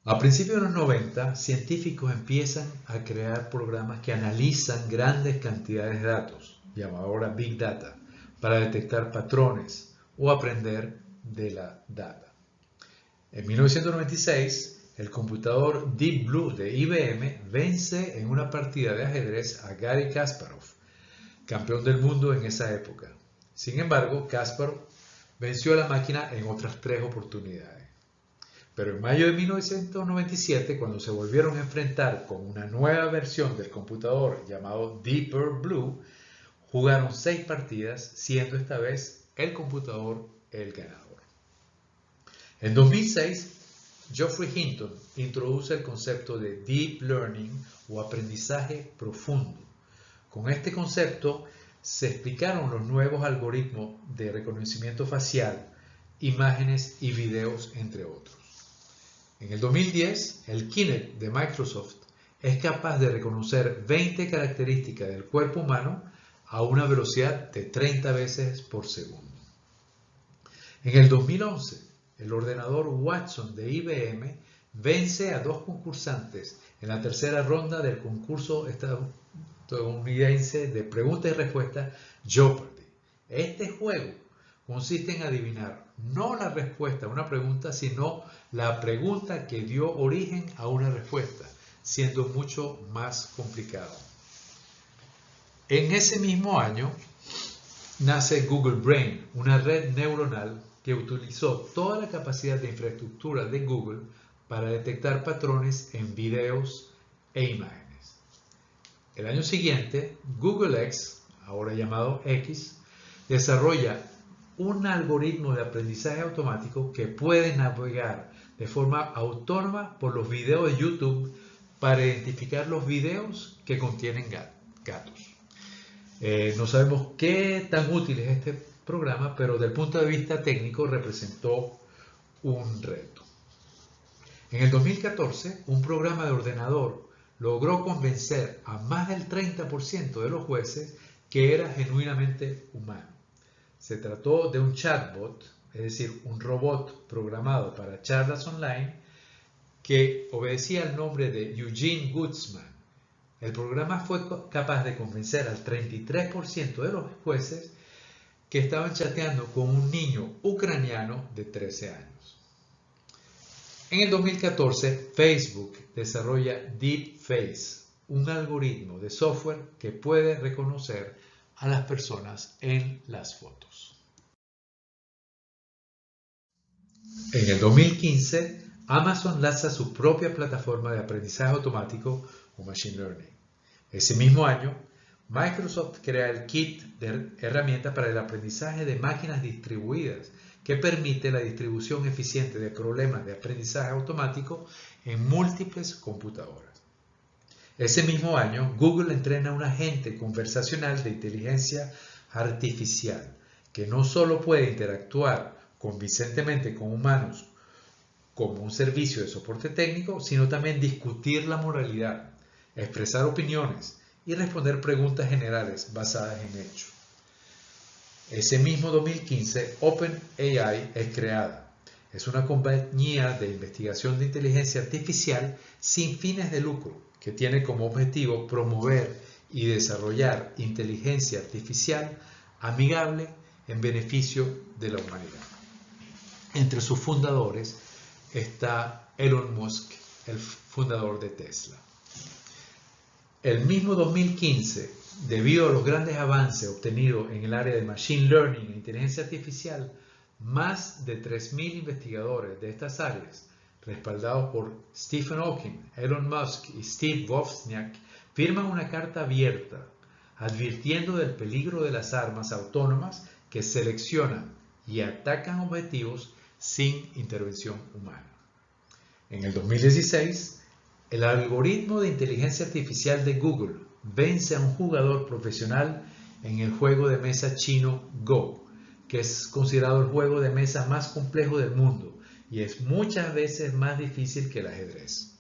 A principios de los 90, científicos empiezan a crear programas que analizan grandes cantidades de datos, llamado ahora Big Data, para detectar patrones o aprender de la data. En 1996, el computador Deep Blue de IBM vence en una partida de ajedrez a Garry Kasparov, campeón del mundo en esa época. Sin embargo, Kasparov venció a la máquina en otras 3 oportunidades. Pero en mayo de 1997, cuando se volvieron a enfrentar con una nueva versión del computador llamado Deeper Blue, jugaron 6 partidas, siendo esta vez el computador el ganador. En 2006, Geoffrey Hinton introduce el concepto de Deep Learning o aprendizaje profundo. Con este concepto se explicaron los nuevos algoritmos de reconocimiento facial, imágenes y videos, entre otros. En el 2010, el Kinect de Microsoft es capaz de reconocer 20 características del cuerpo humano a una velocidad de 30 veces por segundo. En el 2011, el ordenador Watson de IBM vence a 2 concursantes en la tercera ronda del concurso estadounidense de preguntas y respuestas Jeopardy. Este juego consiste en adivinar no la respuesta a una pregunta, sino la pregunta que dio origen a una respuesta, siendo mucho más complicado. En ese mismo año nace Google Brain, una red neuronal que utilizó toda la capacidad de infraestructura de Google para detectar patrones en videos e imágenes. El año siguiente, Google X, ahora llamado X, desarrolla un algoritmo de aprendizaje automático que puede navegar de forma autónoma por los videos de YouTube para identificar los videos que contienen gatos. No sabemos qué tan útil es este programa, pero desde el punto de vista técnico representó un reto. En el 2014, un programa de ordenador logró convencer a más del 30% de los jueces que era genuinamente humano. Se trató de un chatbot, es decir, un robot programado para charlas online que obedecía al nombre de Eugene Goodsman. El programa fue capaz de convencer al 33% de los jueces que estaban chateando con un niño ucraniano de 13 años. En el 2014, Facebook desarrolla DeepFace, un algoritmo de software que puede reconocer a las personas en las fotos. En el 2015, Amazon lanza su propia plataforma de aprendizaje automático o Machine Learning. Ese mismo año, Microsoft crea el kit de herramientas para el aprendizaje de máquinas distribuidas, que permite la distribución eficiente de problemas de aprendizaje automático en múltiples computadoras. Ese mismo año, Google entrena a un agente conversacional de inteligencia artificial que no solo puede interactuar convincentemente con humanos como un servicio de soporte técnico, sino también discutir la moralidad, expresar opiniones y responder preguntas generales basadas en hechos. Ese mismo 2015, OpenAI es creada. Es una compañía de investigación de inteligencia artificial sin fines de lucro que tiene como objetivo promover y desarrollar inteligencia artificial amigable en beneficio de la humanidad. Entre sus fundadores está Elon Musk, el fundador de Tesla. El mismo 2015, debido a los grandes avances obtenidos en el área de Machine Learning e inteligencia artificial, más de 3.000 investigadores de estas áreas, respaldados por Stephen Hawking, Elon Musk y Steve Wozniak, firman una carta abierta advirtiendo del peligro de las armas autónomas que seleccionan y atacan objetivos sin intervención humana. En el 2016, el algoritmo de inteligencia artificial de Google vence a un jugador profesional en el juego de mesa chino Go, que es considerado el juego de mesa más complejo del mundo y es muchas veces más difícil que el ajedrez.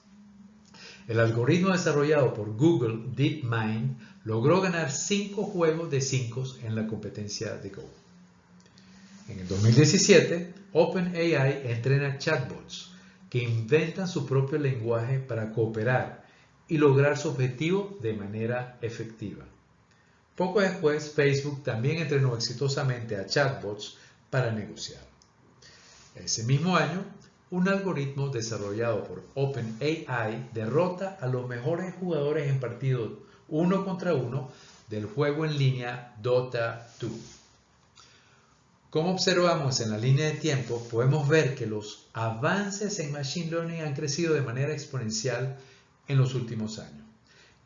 El algoritmo desarrollado por Google DeepMind logró ganar 5 juegos de 5 en la competencia de Go. En el 2017, OpenAI entrena chatbots que inventan su propio lenguaje para cooperar y lograr su objetivo de manera efectiva. Poco después, Facebook también entrenó exitosamente a chatbots para negociar. Ese mismo año, un algoritmo desarrollado por OpenAI derrota a los mejores jugadores en partidos 1 contra 1 del juego en línea Dota 2. Como observamos en la línea de tiempo, podemos ver que los avances en Machine Learning han crecido de manera exponencial en los últimos años.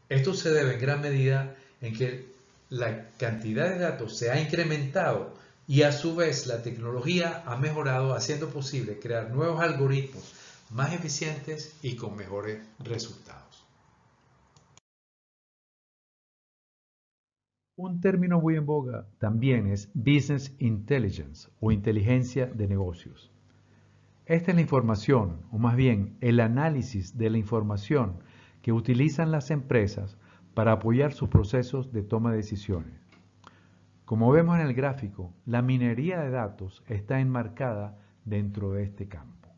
Esto se debe en gran medida en que la cantidad de datos se ha incrementado y a su vez la tecnología ha mejorado, haciendo posible crear nuevos algoritmos más eficientes y con mejores resultados. Un término muy en boga también es Business Intelligence o inteligencia de negocios. Esta es la información, o más bien el análisis de la información que utilizan las empresas para apoyar sus procesos de toma de decisiones. Como vemos en el gráfico, la minería de datos está enmarcada dentro de este campo.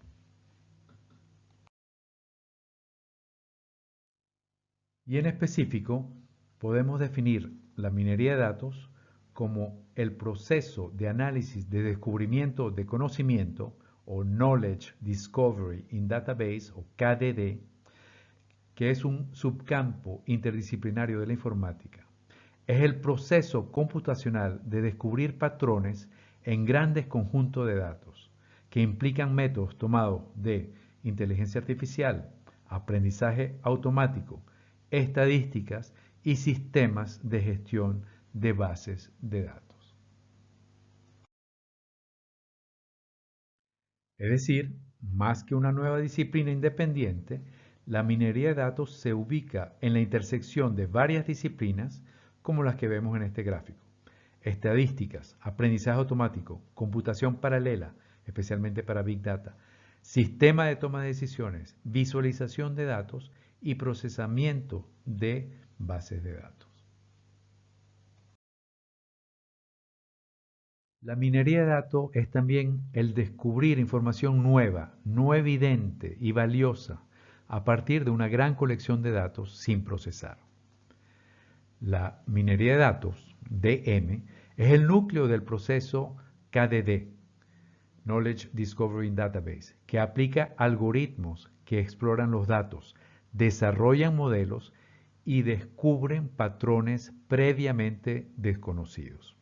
Y en específico, podemos definir la minería de datos como el proceso de análisis de descubrimiento de conocimiento o Knowledge Discovery in Database o KDD, que es un subcampo interdisciplinario de la informática. Es el proceso computacional de descubrir patrones en grandes conjuntos de datos, que implican métodos tomados de inteligencia artificial, aprendizaje automático, estadísticas y sistemas de gestión de bases de datos. Es decir, más que una nueva disciplina independiente, la minería de datos se ubica en la intersección de varias disciplinas como las que vemos en este gráfico. Estadísticas, aprendizaje automático, computación paralela, especialmente para Big Data, sistema de toma de decisiones, visualización de datos y procesamiento de bases de datos. La minería de datos es también el descubrir información nueva, no evidente y valiosa a partir de una gran colección de datos sin procesar. La minería de datos, DM, es el núcleo del proceso KDD, Knowledge Discovery Database, que aplica algoritmos que exploran los datos, desarrollan modelos y descubren patrones previamente desconocidos.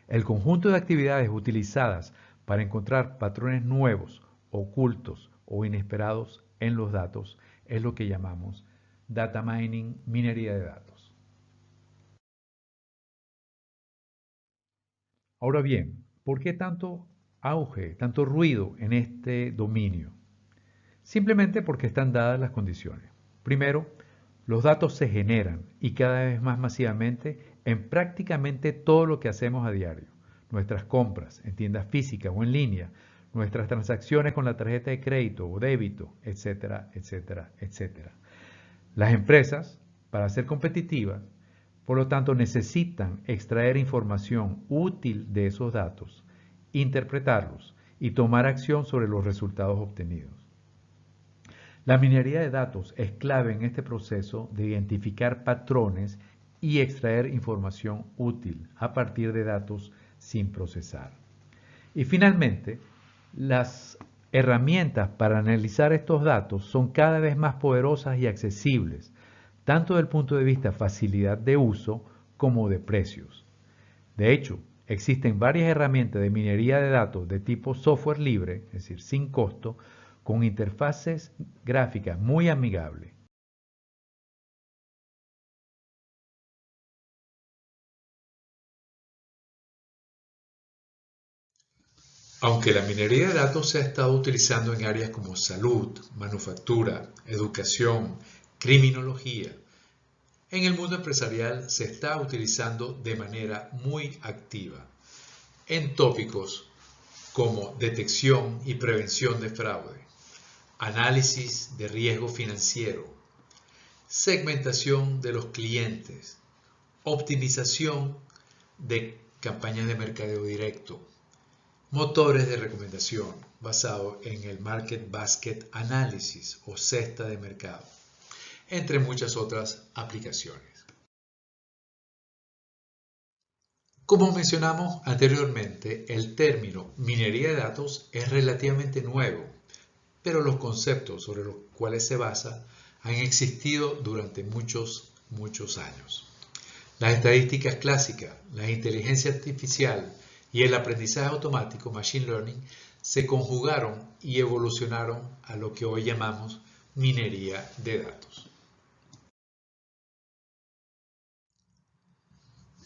El conjunto de actividades utilizadas para encontrar patrones nuevos, ocultos o inesperados en los datos es lo que llamamos data mining, minería de datos. Ahora bien, ¿por qué tanto auge, tanto ruido en este dominio? Simplemente porque están dadas las condiciones. Primero, los datos se generan y cada vez más masivamente en prácticamente todo lo que hacemos a diario. Nuestras compras en tiendas físicas o en línea, nuestras transacciones con la tarjeta de crédito o débito, etcétera, etcétera, etcétera. Las empresas, para ser competitivas, por lo tanto, necesitan extraer información útil de esos datos, interpretarlos y tomar acción sobre los resultados obtenidos. La minería de datos es clave en este proceso de identificar patrones y extraer información útil a partir de datos sin procesar. Y finalmente, las herramientas para analizar estos datos son cada vez más poderosas y accesibles, tanto desde el punto de vista facilidad de uso como de precios. De hecho, existen varias herramientas de minería de datos de tipo software libre, es decir, sin costo, con interfaces gráficas muy amigables. Aunque la minería de datos se ha estado utilizando en áreas como salud, manufactura, educación, criminología, en el mundo empresarial se está utilizando de manera muy activa en tópicos como detección y prevención de fraude, análisis de riesgo financiero, segmentación de los clientes, optimización de campañas de mercadeo directo, motores de recomendación basado en el Market Basket Analysis o cesta de mercado, entre muchas otras aplicaciones. Como mencionamos anteriormente, el término minería de datos es relativamente nuevo, pero los conceptos sobre los cuales se basa han existido durante muchos años. Las estadísticas clásicas, la inteligencia artificial y el aprendizaje automático, Machine Learning, se conjugaron y evolucionaron a lo que hoy llamamos minería de datos.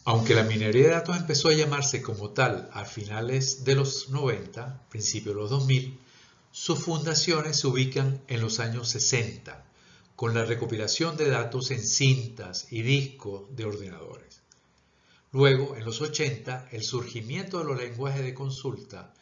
Aunque la minería de datos empezó a llamarse como tal a finales de los 90, principios de los 2000, sus fundaciones se ubican en los años 60, con la recopilación de datos en cintas y discos de ordenadores. Luego, en los 80, el surgimiento de los lenguajes de consulta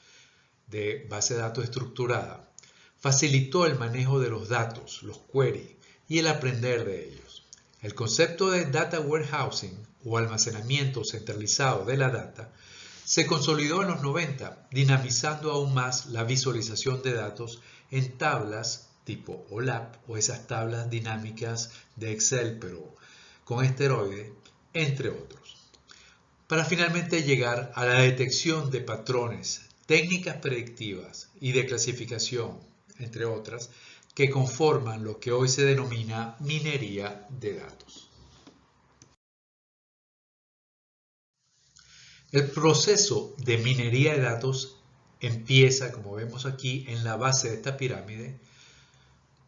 de base de datos estructurada facilitó el manejo de los datos, los queries, y el aprender de ellos. El concepto de data warehousing o almacenamiento centralizado de la data se consolidó en los 90, dinamizando aún más la visualización de datos en tablas tipo OLAP o esas tablas dinámicas de Excel pero con esteroide, entre otros, para finalmente llegar a la detección de patrones, técnicas predictivas y de clasificación, entre otras, que conforman lo que hoy se denomina minería de datos. El proceso de minería de datos empieza, como vemos aquí, en la base de esta pirámide,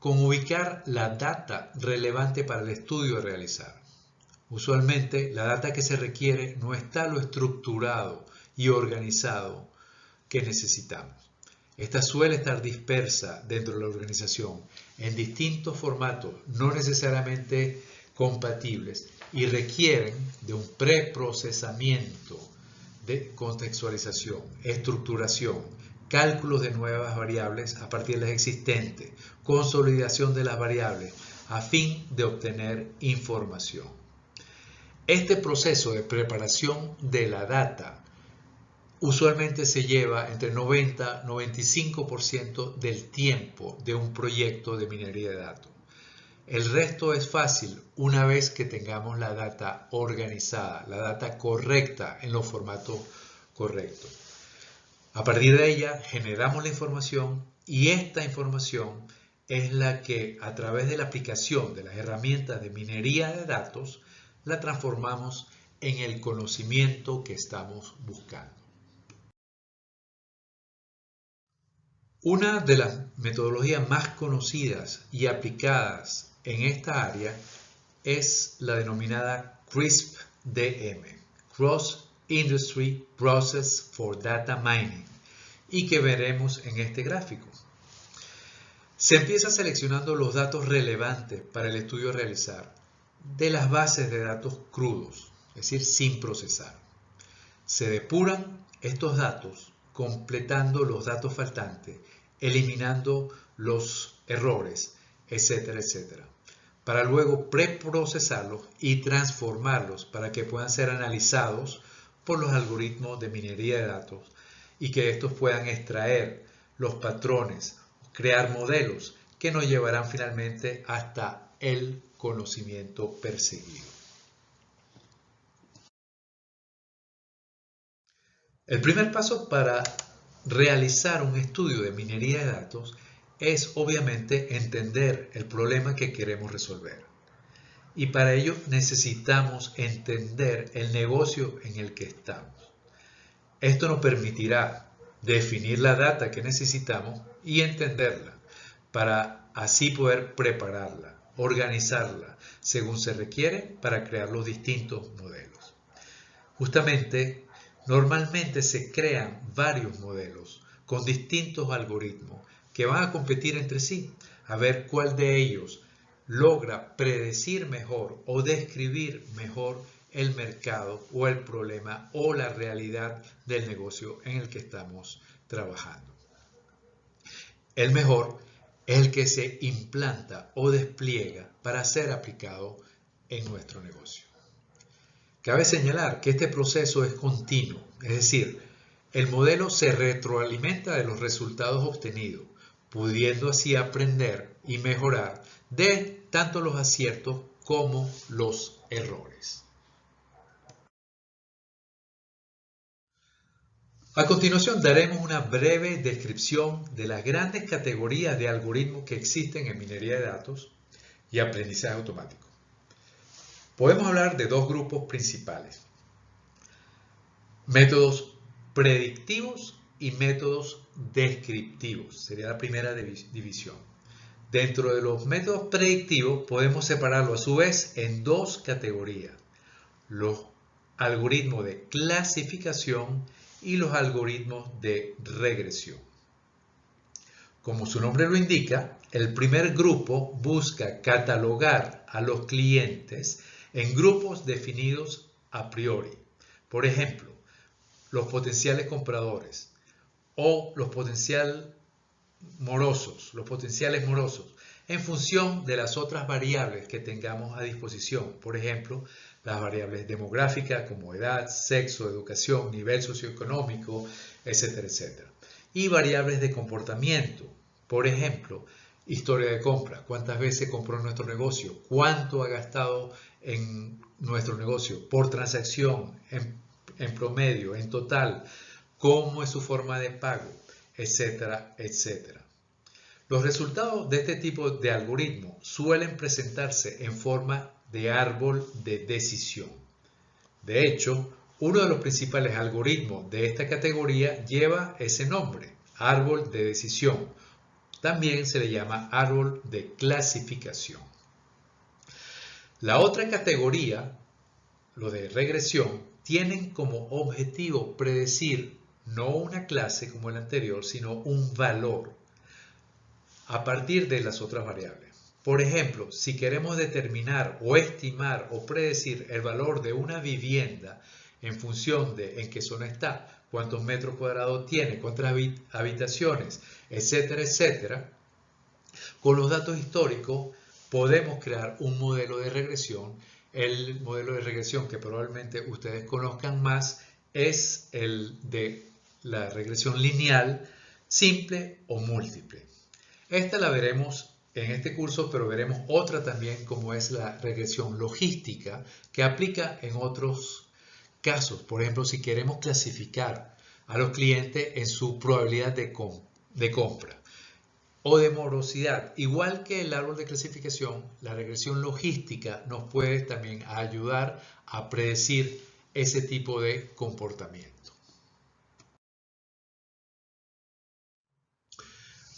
con ubicar la data relevante para el estudio a realizar. Usualmente, la data que se requiere no está lo estructurado y organizado que necesitamos. Esta suele estar dispersa dentro de la organización en distintos formatos, no necesariamente compatibles, y requieren de un preprocesamiento de contextualización, estructuración, cálculos de nuevas variables a partir de las existentes, consolidación de las variables, a fin de obtener información. Este proceso de preparación de la data usualmente se lleva entre 90 y 95% del tiempo de un proyecto de minería de datos. El resto es fácil una vez que tengamos la data organizada, la data correcta en los formatos correctos. A partir de ella generamos la información y esta información es la que a través de la aplicación de las herramientas de minería de datos la transformamos en el conocimiento que estamos buscando. Una de las metodologías más conocidas y aplicadas en esta área es la denominada CRISP-DM, Cross Industry Process for Data Mining, y que veremos en este gráfico. Se empieza seleccionando los datos relevantes para el estudio a realizar de las bases de datos crudos, es decir, sin procesar. Se depuran estos datos completando los datos faltantes, eliminando los errores, etcétera, etcétera, para luego preprocesarlos y transformarlos para que puedan ser analizados por los algoritmos de minería de datos y que estos puedan extraer los patrones, crear modelos que nos llevarán finalmente hasta el conocimiento perseguido. El primer paso para realizar un estudio de minería de datos es obviamente entender el problema que queremos resolver. Y para ello necesitamos entender el negocio en el que estamos. Esto nos permitirá definir la data que necesitamos y entenderla para así poder prepararla, organizarla según se requiere para crear los distintos modelos. Justamente, normalmente se crean varios modelos con distintos algoritmos que van a competir entre sí, a ver cuál de ellos logra predecir mejor o describir mejor el mercado o el problema o la realidad del negocio en el que estamos trabajando. El mejor es el que se implanta o despliega para ser aplicado en nuestro negocio. Cabe señalar que este proceso es continuo, es decir, El modelo se retroalimenta de los resultados obtenidos, pudiendo así aprender y mejorar de tanto los aciertos como los errores. A continuación daremos una breve descripción de las grandes categorías de algoritmos que existen en minería de datos y aprendizaje automático. Podemos hablar de dos grupos principales: métodos predictivos y métodos descriptivos. Sería la primera división. Dentro de los métodos predictivos podemos separarlo a su vez en dos categorías: los algoritmos de clasificación y los algoritmos de regresión. Como su nombre lo indica, el primer grupo busca catalogar a los clientes en grupos definidos a priori. Por ejemplo, los potenciales compradores o los potenciales morosos, en función de las otras variables que tengamos a disposición. Por ejemplo, las variables demográficas como edad, sexo, educación, nivel socioeconómico, etcétera, etcétera. Y variables de comportamiento. Por ejemplo, historia de compra, cuántas veces compró en nuestro negocio, cuánto ha gastado en nuestro negocio por transacción, en promedio, en total, cómo es su forma de pago, etcétera, etcétera. Los resultados de este tipo de algoritmo suelen presentarse en forma de árbol de decisión. De hecho, uno de los principales algoritmos de esta categoría lleva ese nombre, árbol de decisión. También se le llama árbol de clasificación. La otra categoría, lo de regresión, tienen como objetivo predecir no una clase como el anterior, sino un valor a partir de las otras variables. Por ejemplo, si queremos determinar o estimar o predecir el valor de una vivienda en función de en qué zona está, cuántos metros cuadrados tiene, cuántas habitaciones, etcétera, etcétera, con los datos históricos podemos crear un modelo de regresión. El modelo de regresión que probablemente ustedes conozcan más es el de la regresión lineal, simple o múltiple. Esta la veremos en este curso, pero veremos otra también, como es la regresión logística, que aplica en otros casos. Por ejemplo, si queremos clasificar a los clientes en su probabilidad de compra o de morosidad. Igual que el árbol de clasificación, la regresión logística nos puede también ayudar a predecir ese tipo de comportamiento.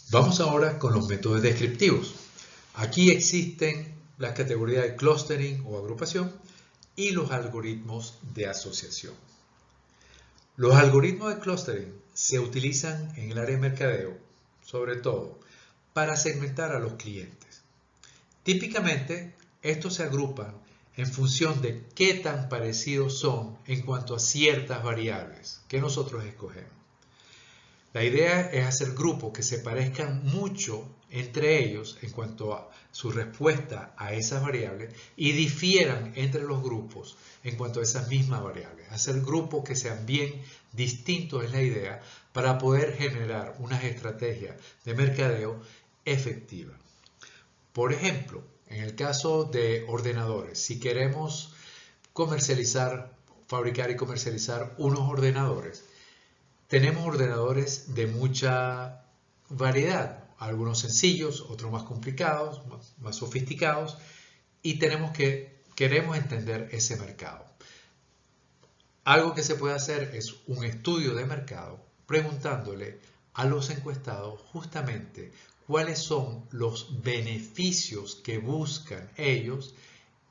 Vamos ahora con los métodos descriptivos. Aquí existen las categorías de clustering o agrupación y los algoritmos de asociación. Los algoritmos de clustering se utilizan en el área de mercadeo, sobre todo, para segmentar a los clientes. Típicamente, estos se agrupan en función de qué tan parecidos son en cuanto a ciertas variables que nosotros escogemos. La idea es hacer grupos que se parezcan mucho entre ellos en cuanto a su respuesta a esas variables y difieran entre los grupos en cuanto a esas mismas variables. Hacer grupos que sean bien distintos es la idea para poder generar unas estrategias de mercadeo efectivas. Por ejemplo, en el caso de ordenadores, si queremos fabricar y comercializar unos ordenadores, tenemos ordenadores de mucha variedad, algunos sencillos, otros más complicados, más sofisticados, y queremos entender ese mercado. Algo que se puede hacer es un estudio de mercado preguntándole a los encuestados justamente cuáles son los beneficios que buscan ellos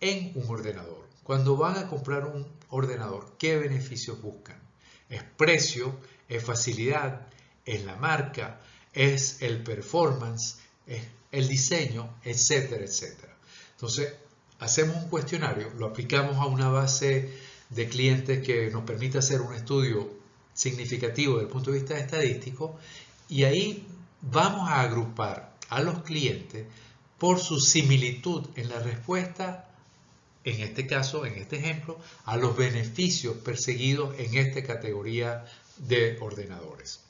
en un ordenador. Cuando van a comprar un ordenador, ¿qué beneficios buscan? ¿Es precio? ¿Es facilidad? ¿Es la marca? ¿Es el performance? ¿Es el diseño? Etcétera, etcétera. Entonces, hacemos un cuestionario, lo aplicamos a una base de clientes que nos permite hacer un estudio significativo desde el punto de vista estadístico, y ahí vamos a agrupar a los clientes por su similitud en la respuesta, en este caso, en este ejemplo, a los beneficios perseguidos en esta categoría de ordenadores.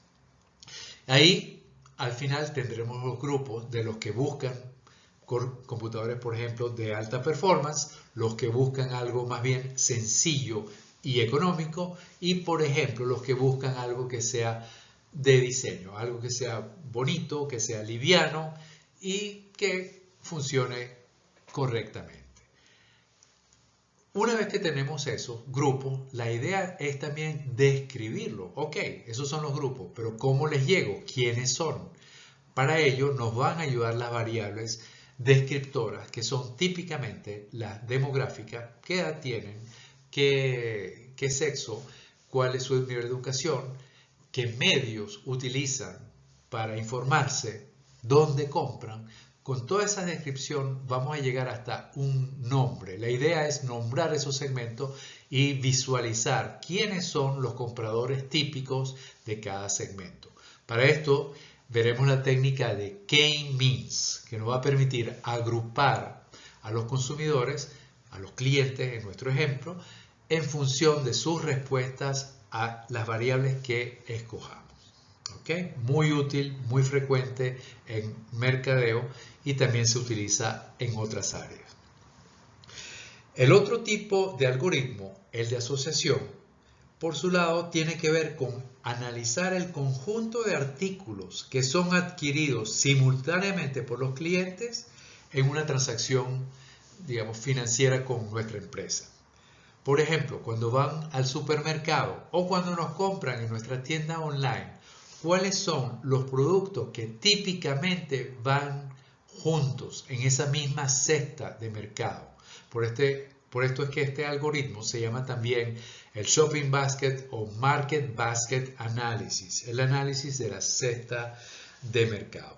Ahí al final tendremos los grupos de los que buscan computadores, por ejemplo, de alta performance, los que buscan algo más bien sencillo y económico, y por ejemplo los que buscan algo que sea de diseño, algo que sea bonito, que sea liviano y que funcione correctamente. Una vez que tenemos esos grupos, la idea es también describirlo. Ok, esos son los grupos, pero ¿cómo les llego? ¿Quiénes son? Para ello nos van a ayudar las variables descriptoras, que son típicamente las demográficas, qué edad tienen, qué sexo, cuál es su nivel de educación, qué medios utilizan para informarse, dónde compran. Con toda esa descripción vamos a llegar hasta un nombre. La idea es nombrar esos segmentos y visualizar quiénes son los compradores típicos de cada segmento. Para esto veremos la técnica de K-means, que nos va a permitir agrupar a los consumidores, a los clientes en nuestro ejemplo, en función de sus respuestas a las variables que escojamos. ¿Okay? Muy útil, muy frecuente en mercadeo y también se utiliza en otras áreas. El otro tipo de algoritmo, el de asociación, por su lado tiene que ver con analizar el conjunto de artículos que son adquiridos simultáneamente por los clientes en una transacción, digamos, financiera con nuestra empresa. Por ejemplo, cuando van al supermercado o cuando nos compran en nuestra tienda online, ¿cuáles son los productos que típicamente van juntos en esa misma cesta de mercado? Por esto es que este algoritmo se llama también el Shopping Basket o Market Basket Analysis, el análisis de la cesta de mercado.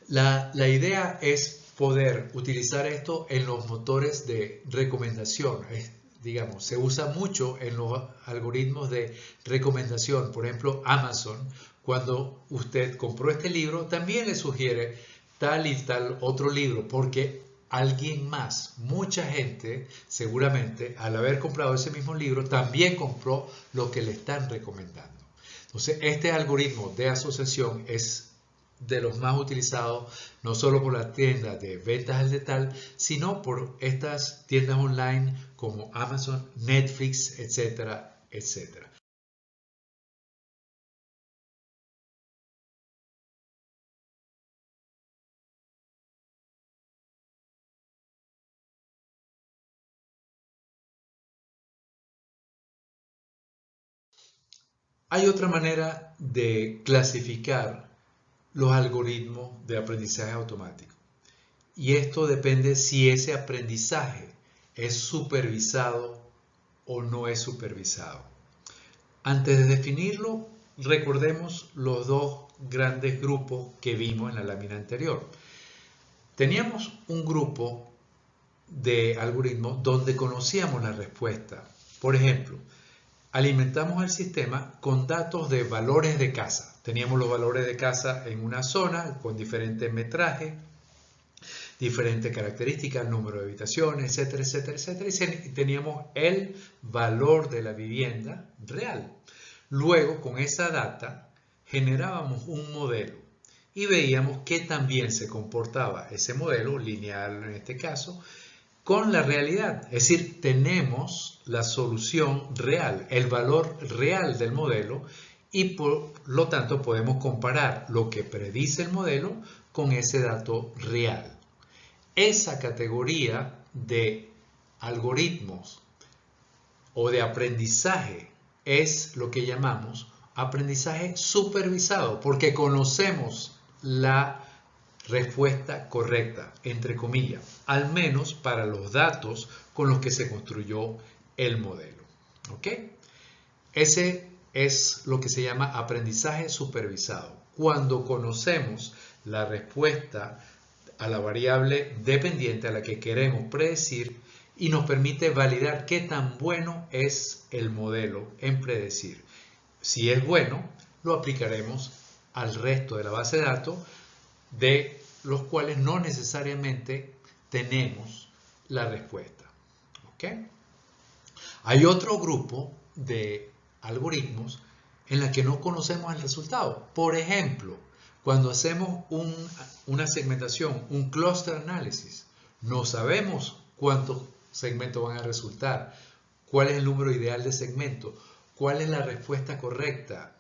La idea es poder utilizar esto en los motores de recomendación. Digamos, se usa mucho en los algoritmos de recomendación. Por ejemplo, Amazon, cuando usted compró este libro, también le sugiere tal y tal otro libro, porque alguien más, mucha gente, seguramente, al haber comprado ese mismo libro, también compró lo que le están recomendando. Entonces, este algoritmo de asociación es de los más utilizados, no solo por las tiendas de ventas al detalle, sino por estas tiendas online como Amazon, Netflix, etcétera, etcétera. Hay otra manera de clasificar los algoritmos de aprendizaje automático. Y esto depende si ese aprendizaje es supervisado o no es supervisado. Antes de definirlo, recordemos los dos grandes grupos que vimos en la lámina anterior. Teníamos un grupo de algoritmos donde conocíamos la respuesta. Por ejemplo, alimentamos el sistema con datos de valores de casa. Teníamos los valores de casa en una zona con diferentes metrajes, diferentes características, número de habitaciones, etcétera, etcétera, etcétera. Y teníamos el valor de la vivienda real. Luego, con esa data, generábamos un modelo y veíamos que también se comportaba ese modelo, lineal en este caso, con la realidad. Es decir, tenemos la solución real, el valor real del modelo y por lo tanto podemos comparar lo que predice el modelo con ese dato real. Esa categoría de algoritmos o de aprendizaje es lo que llamamos aprendizaje supervisado, porque conocemos la respuesta correcta, entre comillas, al menos para los datos con los que se construyó el modelo. ¿Ok? Ese es lo que se llama aprendizaje supervisado. Cuando conocemos la respuesta a la variable dependiente a la que queremos predecir y nos permite validar qué tan bueno es el modelo en predecir. Si es bueno, lo aplicaremos al resto de la base de datos, de los cuales no necesariamente tenemos la respuesta. ¿Okay? Hay otro grupo de algoritmos en la que no conocemos el resultado. Por ejemplo, cuando hacemos una segmentación, un cluster análisis, no sabemos cuántos segmentos van a resultar, cuál es el número ideal de segmentos, cuál es la respuesta correcta,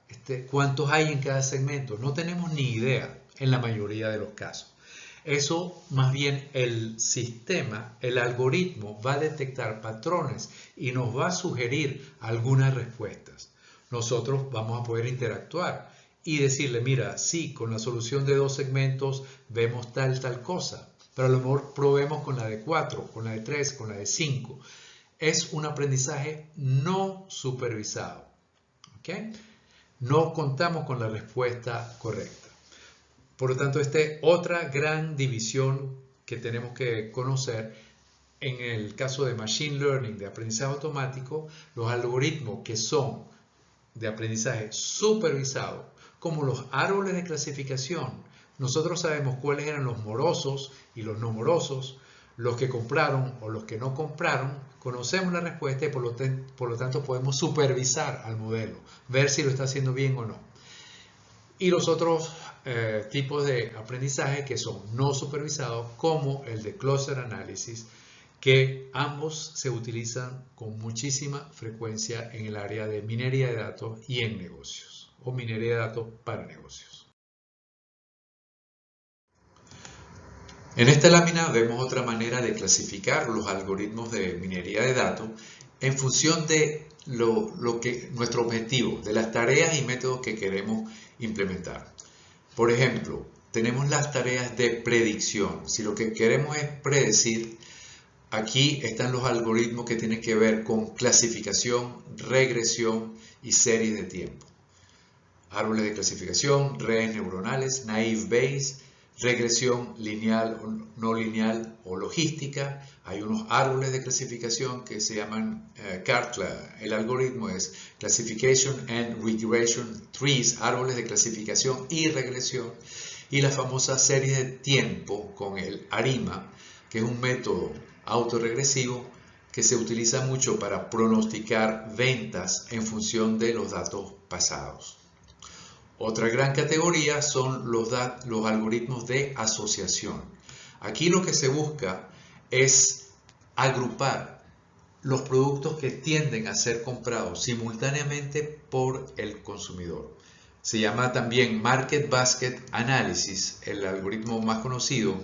cuántos hay en cada segmento. No tenemos ni idea en la mayoría de los casos. Eso más bien el sistema, el algoritmo va a detectar patrones y nos va a sugerir algunas respuestas. Nosotros vamos a poder interactuar y decirle, mira, sí, con la solución de 2 segmentos vemos tal cosa, pero a lo mejor probemos con la de 4, con la de 3, con la de 5. Es un aprendizaje no supervisado. ¿Okay? No contamos con la respuesta correcta. Por lo tanto, esta es otra gran división que tenemos que conocer. En el caso de Machine Learning, de aprendizaje automático, los algoritmos que son de aprendizaje supervisado, como los árboles de clasificación, nosotros sabemos cuáles eran los morosos y los no morosos, los que compraron o los que no compraron, conocemos la respuesta y por lo tanto podemos supervisar al modelo, ver si lo está haciendo bien o no. Y los otros tipos de aprendizaje que son no supervisados, como el de cluster analysis, que ambos se utilizan con muchísima frecuencia en el área de minería de datos y en negocios, o minería de datos para negocios. En esta lámina vemos otra manera de clasificar los algoritmos de minería de datos en función de nuestro objetivo, de las tareas y métodos que queremos implementar. Por ejemplo, tenemos las tareas de predicción. Si lo que queremos es predecir, aquí están los algoritmos que tienen que ver con clasificación, regresión y series de tiempo. Árboles de clasificación, redes neuronales, naive Bayes, regresión lineal o no lineal o logística. Hay unos árboles de clasificación que se llaman CART. El algoritmo es Classification and Regression Trees, árboles de clasificación y regresión. Y la famosa serie de tiempo con el ARIMA, que es un método autorregresivo que se utiliza mucho para pronosticar ventas en función de los datos pasados. Otra gran categoría son los algoritmos de asociación. Aquí lo que se busca es agrupar los productos que tienden a ser comprados simultáneamente por el consumidor. Se llama también Market Basket Analysis, el algoritmo más conocido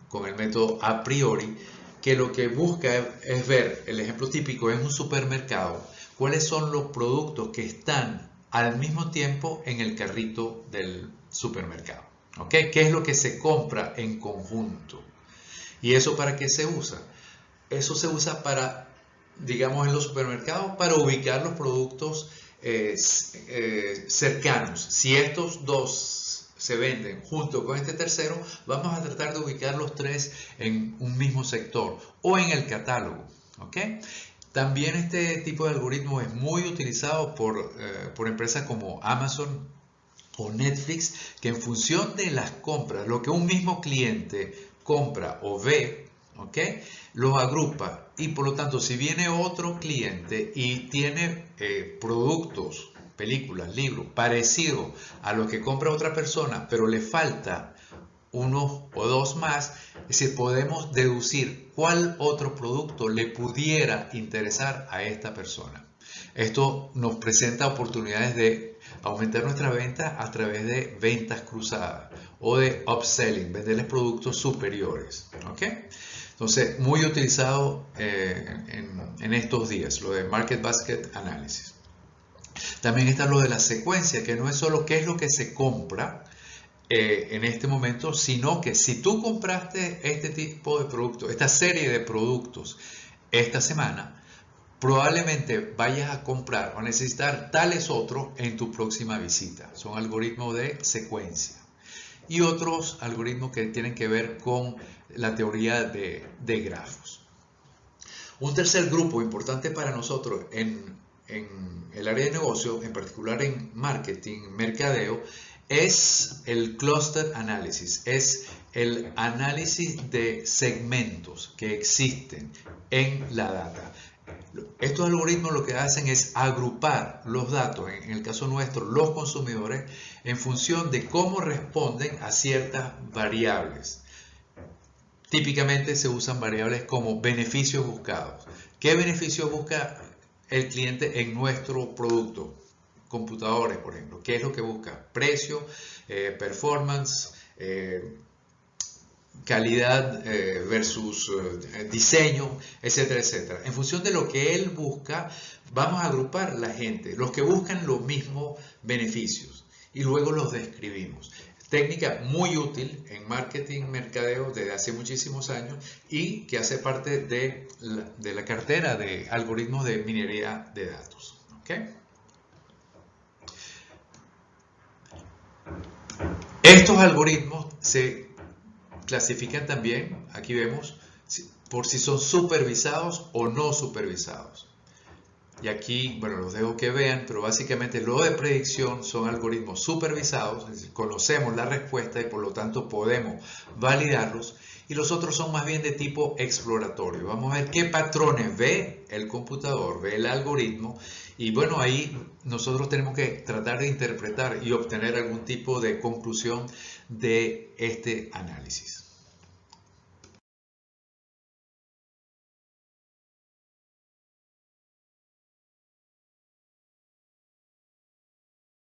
con el método a priori, que lo que busca es ver, el ejemplo típico es un supermercado, cuáles son los productos que están al mismo tiempo en el carrito del supermercado. ¿Okay? ¿Qué es lo que se compra en conjunto? ¿Y eso para qué se usa? Eso se usa para, digamos, en los supermercados, para ubicar los productos cercanos. Si estos dos se venden junto con este tercero, vamos a tratar de ubicar los tres en un mismo sector o en el catálogo. ¿Okay? También este tipo de algoritmo es muy utilizado por empresas como Amazon o Netflix, que en función de las compras, lo que un mismo cliente compra o ve, ¿okay? Los agrupa, y por lo tanto si viene otro cliente y tiene productos, películas, libros parecidos a lo que compra otra persona, pero le falta uno o dos más, es decir, podemos deducir cuál otro producto le pudiera interesar a esta persona. Esto nos presenta oportunidades de aumentar nuestra venta a través de ventas cruzadas o de upselling, venderles productos superiores. ¿Okay? Entonces, muy utilizado en estos días, lo de Market Basket Analysis. También está lo de la secuencia, que no es solo qué es lo que se compra en este momento, sino que si tú compraste este tipo de productos, esta serie de productos esta semana, probablemente vayas a comprar o necesitar tales otros en tu próxima visita. Son algoritmos de secuencia. Y otros algoritmos que tienen que ver con la teoría de grafos. Un tercer grupo importante para nosotros en el área de negocio, en particular en marketing, mercadeo, es el cluster analysis, es el análisis de segmentos que existen en la data. Estos algoritmos lo que hacen es agrupar los datos, en el caso nuestro, los consumidores, en función de cómo responden a ciertas variables. Típicamente se usan variables como beneficios buscados. ¿Qué beneficios busca el cliente en nuestro producto? Computadores, por ejemplo. ¿Qué es lo que busca? Precio, performance, calidad versus diseño, etcétera, etcétera. En función de lo que él busca, vamos a agrupar la gente, los que buscan los mismos beneficios, y luego los describimos. Técnica muy útil en marketing, mercadeo desde hace muchísimos años y que hace parte de la cartera de algoritmos de minería de datos. ¿Okay? Estos algoritmos se clasifican también, aquí vemos, por si son supervisados o no supervisados. Y aquí, bueno, los dejo que vean, pero básicamente lo de predicción son algoritmos supervisados, es decir, conocemos la respuesta y por lo tanto podemos validarlos. Y los otros son más bien de tipo exploratorio. Vamos a ver qué patrones ve el computador, ve el algoritmo. Y bueno, ahí nosotros tenemos que tratar de interpretar y obtener algún tipo de conclusión de este análisis.